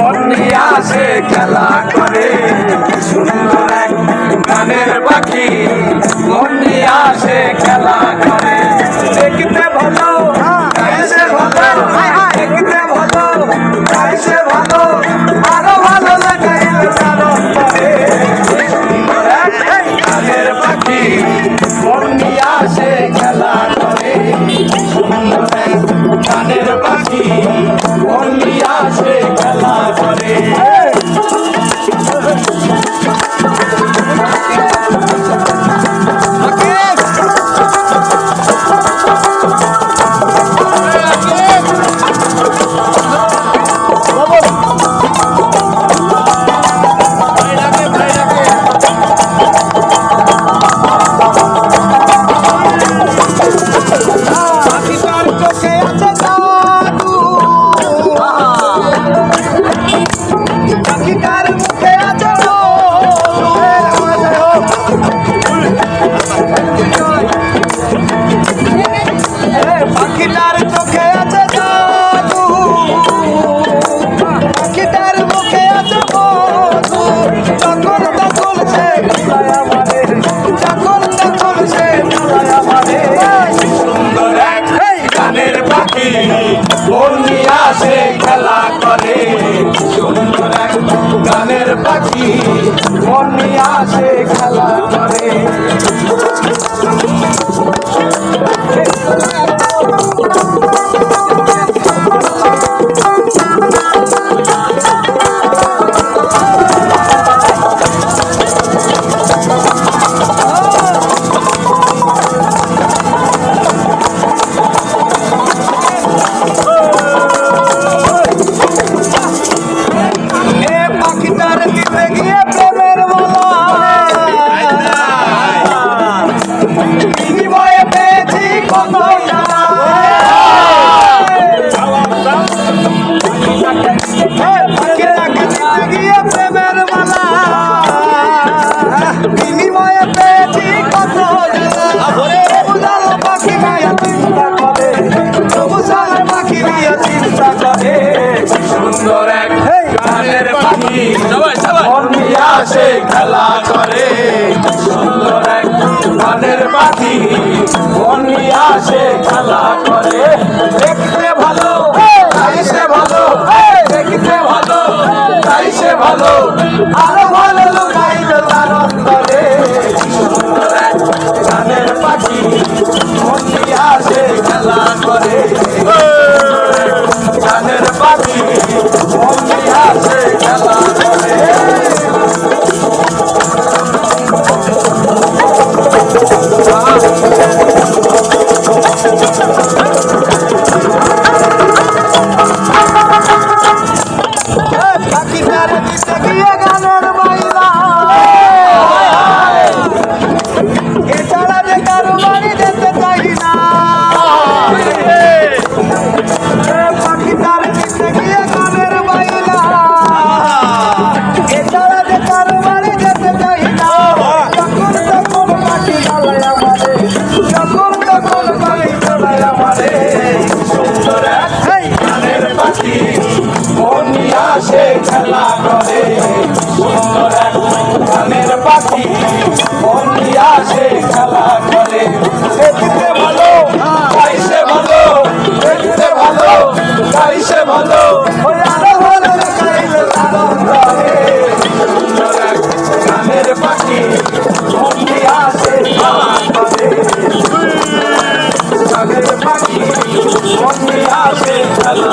মন নিয়ে আসে খেলা করে সুন্দর এক গানের পাখি মন নিয়ে আসে খেলা করে দেখতে ভালো গাইছে ভালো দেখতে ভালো গাইছে ভালো আরো ভালো লাগাইলে তার অন্তরে সুন্দর এক গানের পাখি মন নিয়ে আসে খেলা করে সুন্দর এক গানের পাখি মন নিয়ে আসে খেলা করে খেলা করে সুন্দর এক গানের পাখি মন নিয়ে আসে খেলা করে সুন্দর এক গানের পাখি মন নিয়ে আসে খেলা করে সুন্দর এক গানের পাখি মন নিয়ে আসে খেলা করে দেখতে ভালো গাইছে ভালো দেখতে ভালো গাইছে ভালো আরো ভালো গাইবে তার অন্তরে সুন্দর এক গানের পাখি মন নিয়ে আসে খেলা করে গানের পাখি মন নিয়ে আসে খেলা করে মন নিয়ে আসে খেলা করে সুন্দর এক গানের পাখি মন নিয়ে আসে খেলা করে দেখতে ভালো গাইছে ভালো দেখতে ভালো গাইছে ভালো আরো ভালো গাইলে তার অন্তরে সুন্দর এক গানের পাখি মন নিয়ে আসে খেলা করে গানের পাখি মন নিয়ে আসে খেলা